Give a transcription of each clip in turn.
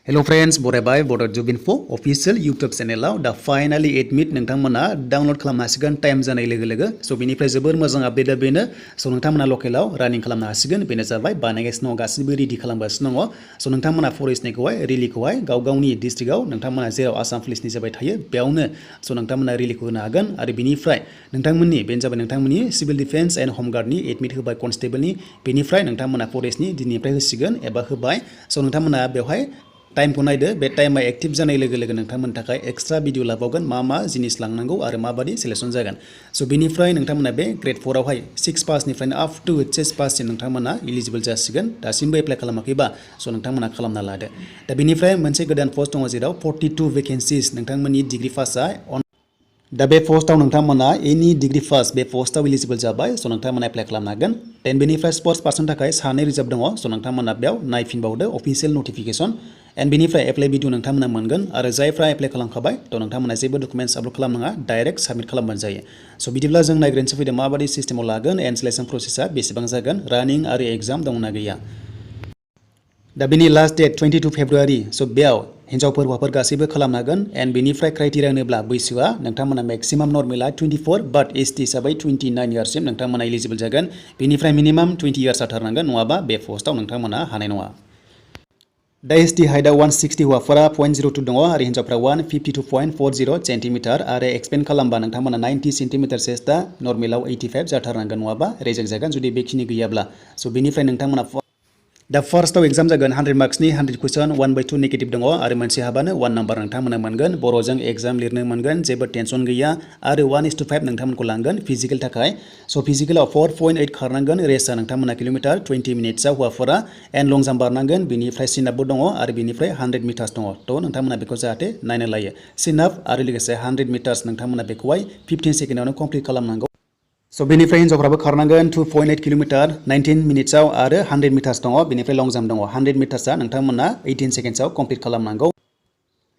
Hello friends, बरायबाय Bodo Info official YouTube channel आव दा finally admit नोंथांमोना डाउनलोड खालामनो हासिगोन टाइम जानाय लोगो लोगो सो बेनिफ्राय जोबोर मोजां आपडेटआ बेनो सो नोंथांमोना लकेलाव रानिं खालामनो हासिगोन बेनो जाबाय बानायगासिनो दङ गासिबो रेडि खालामगासिनो दङ सो नोंथांमोना फरेस्टनिखौहाय रिलिखौहाय गाव-गावनि डिस्ट्रिक्टआव नोंथांमोना जेराव आसाम पुलिसनि जाबाय थायो बेयावनो सो नोंथांमोना रिलिखौ होनो हागोन आरो बेनिफ्राय नोंथांमोननि बेनो जाबाय नोंथांमोननि सिभिल डिफेन्स एन्ड होम गार्डनि एडमिट होबाय कनस्टेबलनि बेनिफ्राय नोंथांमोना फरेस्टनि दिनैनिफ्राय होसिगोन एबा होबाय सो नोंथांमोना बेवहाय टाइम को नायदो बे टाइमा एक्टिव जानाय लोगो लोगो नोंथांमोन थाखाय एक्सट्रा भिडिअ लाबावगोन मा जिनिस लांनांगौ आरो माबादि सिलेक्शन जागोन सो बेनिफ्राय नोंथांमोना बे ग्रेड 4 आवहाय 6 पासनिफ्रायनो अप टु एचएस पाससिम नोंथांमोना एलिजिबल जासिगोन दासिमबो एप्लाइ खालामाखैबा सो नोंथांमोना खालामना लादो दा बेनिफ्राय मोनसे गोदान पोस्ट दङ जेराव 42 वेकेन्सिस नोंथांमोननि डिग्री पासआ दा बे पोस्टआव नोंथांमोना एनी डिग्री पास बे पोस्टआव एलिजिबल जाबाय सो नोंथांमोना एप्लाइ खालामनो हागोन देन बेनिफ्राय स्पर्ट्स पार्सन थाखाय सानै रिजार्भ दङ सो नोंथांमोना बेयाव नायफिनबावदो अफिशियेल नटिफिकेशन एन्ड बेनिफ्राय एप्लाइ भिडिअ नोंथांमोना मोनगोन आरो जायफ्रा एप्लाइ खालामखाबाय थ' नोंथांमोना जेबो डकुमेन्ट्स आपल'ड खालामनाङा डाइरेक्ट साबमिट खालामबानो जायो सो बिदिब्ला जों नायग्रोनोसै फैदों माबादि सिस्टेमाव लागोन एन्ड सिलेक्शन प्रसेसआ बेसेबां जागोन रानिं आरो एग्जाम दंना गैया दा बेनि लास्ट डेट 22 फेब्रुवारि सो बेयाव हिन्जावफोर हौवाफोर गासैबो खालामनो हागोन एन्ड बेनिफ्राय क्राइटेरिया होनोब्ला बैसोआ नोंथांमोना मेक्सिमाम नर्मेला 24 बाट एसटी हिसाबै 29 इयार्ससिम नोंथांमोना एलिजिबल जागोन बेनिफ्राय मिनिमाम 20 इयार्स जाथारनांगोन नङाबा बे पोस्टआव नोंथांमोना हानाय नङा दा एसटी हाइटआ 160 हौवाफोरा 0.02 दङ आरो हिन्जावफ्रा 152.40 सेन्टिमिटार आरो एक्सपेन्ड खालामबा नोंथांमोना 90 सेन्टिमिटार चेस्टआ नर्मेलाव 85 जाथारनांगोन नङाबा रिजेक्ट जागोन जुदि बेखिनि गैयाब्ला सो बेनिफ्राय नोंथांमोना दा फार्स्टआव एग्जाम जागोन 100 मार्क्सनि 100 कुइसन 1/2 नेगेटिभ दङ आरो मोनसे हाबानो 1 नाम्बार नोंथांमोना मोनगोन बर'जों एग्जाम लिरनो मोनगोन जेबो टेनसन गैया आरो 1:5 नोंथांमोनखौ लांगोन फिजिकेल थाखाय सो फिजिकेलाव 4.8 खारनांगोन रेसआ नोंथांमोना किल'मिटार 20 मिनिट्सआव हौवाफोरा एन्ड लं जाम्प बारनांगोन बेनिफ्राय सिन आपबो दङ आरो बेनिफ्राय 100 मिटार्स दङ थ' नोंथांमोना बेखौ जाहाथे नायनो लायो सिन आप आरो लोगोसे 100 मिटार्स नोंथांमोना बेखौहाय 15 सेकेन्डआवनो कमप्लिट खालामनांगौ सो बेनिफ्राय हिन्जावफ्राबो खारनांगोन 2.8 किल'मिटार 19 मिनिट्सआव आरो 100 मिटार्स दङ बेनिफ्राय लं जाम्प दङ 100 मिटार्सआ नोंथांमोना 18 सेकेन्ड्सआव कमप्लिट खालामनांगौ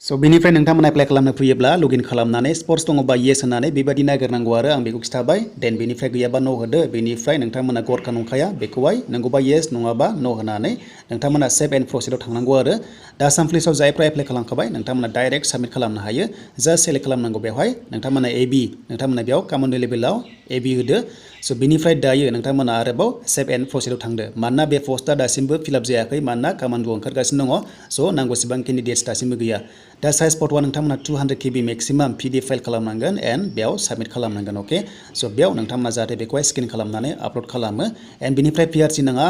सो बेनिफ्राय नोंथांमोना एप्लाइ खालामनो फैयोब्ला लगइन खालामनानै स्पर्ट्स दङबा येस होनानै बेबायदि नागिरनांगौ आरो आं बेखौ खिथाबाय देन बेनिफ्राय गैयाबा न' होदो बेनिफ्राय नोंथांमोना गरखा नंखाया बेखौहाय नंगौबा येस नङाबा न' होनानै नोंथांमोना सेभ एन्ड प्रसिडआव थांनांगौ आरो दा आसाम पुलिसाव जायफ्रा एप्लाइ खालामखाबाय नोंथांमोना डाइरेक्ट साबमिट खालामनो हायो जास्ट सेलेक्ट खालामनांगौ बेवहाय नोंथांमोना एबि नोंथांमोना बेयाव कमान्ड लेभेलाव एबि होदो सो बेनिफ्राय दायो नोंथांमोना आरोबाव सेभ एन्ड प्रसिडआव थांदो मानोना बे पस्टआ दासिमबो फिलआप जायाखै मानोना कमान्ड ओंखारगासिनो दङ सो नांगौसेबां केन्डिडेट्स दासिमबो गैया दा साइज फट'आ नोंथांमोना 200 KB मेक्सिमाम PDF फाइल खालामनांगोन एन्ड बेयाव साबमिट खालामनांगोन अके सो बेयाव नोंथांमोना जाहाथे बेखौहाय स्केन खालामनानै आपल'ड खालामो एन्ड बेनिफ्राय PRC नाङा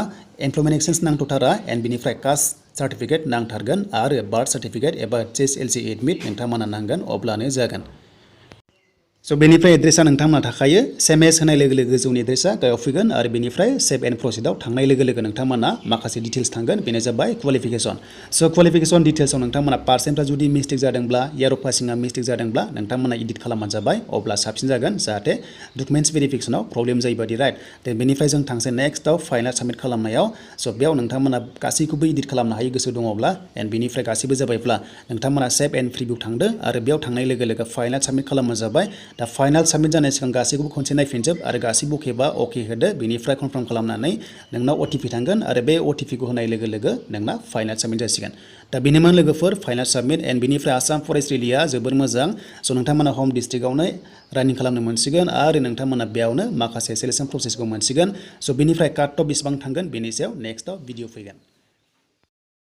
एमप्लयमेन्ट एक्सचेन्ज नांथ'थारा एन्ड बेनिफ्राय कास्ट सार्टिफिकेट नांथारगोन आरो बार्थ सार्टिफिकेट एबा HSLC एडमिट नोंथांमोना नांगोन अब्लानो जागोन सो बेनिफ्राय एड्रेसा नोंथांमोना थाखायो SMS होनाय लोगो लोगो गोजौनि एड्रेसा गायाव फैगोन आरो बेनिफ्राय सेभ एन्ड प्रसिडआव थांनाय लोगो लोगो नोंथांमोना माखासे डिटेल्स थांगोन बेनो जाबाय क्वालिफिकेसन सो क्वालिफिकेसन डिटेल्सआव नोंथांमोना पार्सेन्टफ्रा जुदि मिस्टेक जादोंब्ला इयार अफ पासिंआ मिस्टेक जादोंब्ला नोंथांमोना एडिट खालामबानो जाबाय अब्ला साबसिन जागोन जाहाथे डकुमेन्ट्स भेरिफिकेसनाव प्रब्लेम जायो बादि राइट देन बेनिफ्राय जों थांसै नेक्स्टआव फाइनाल साबमिट खालामनायाव सो बेयाव नोंथांमोना गासैखौबो एडिट खालामनो हायो गोसो दङब्ला एन्ड बेनिफ्राय गासैबो जाबायब्ला नोंथांमोना सेभ एन्ड प्रिभिउ थांदो आरो बेयाव थांनाय लोगो लोगो फाइनाल साबमिट खालामनो जाबाय दा फाइनाल साबमिट जानाय सिगां गासैखौबो खनसे नायफिनजोब आरो गासैबो अकेबा अके होदो बेनिफ्राय कनफार्म खालामनानै नोंनाव OTP थांगोन आरो बे OTP खौ होनाय लोगो लोगो नोंना फाइनाल साबमिट जासिगोन दा बेनिमोन लोगोफोर फाइनाल साबमिट एन्ड बेनिफ्राय आसाम फरेस्ट रेलिया जोबोर मोजां सो नोंथांमोना होम डिस्ट्रिक्टआवनो रानिं खालामनो मोनसिगोन आरो नोंथांमोना बेयावनो माखासे सिलेक्शन प्रसेसखौ मोनसिगोन सो बेनिफ्राय काट अफ बेसेबां थांगोन बेनि सायाव नेक्स्टआव भिडिअ फैगोन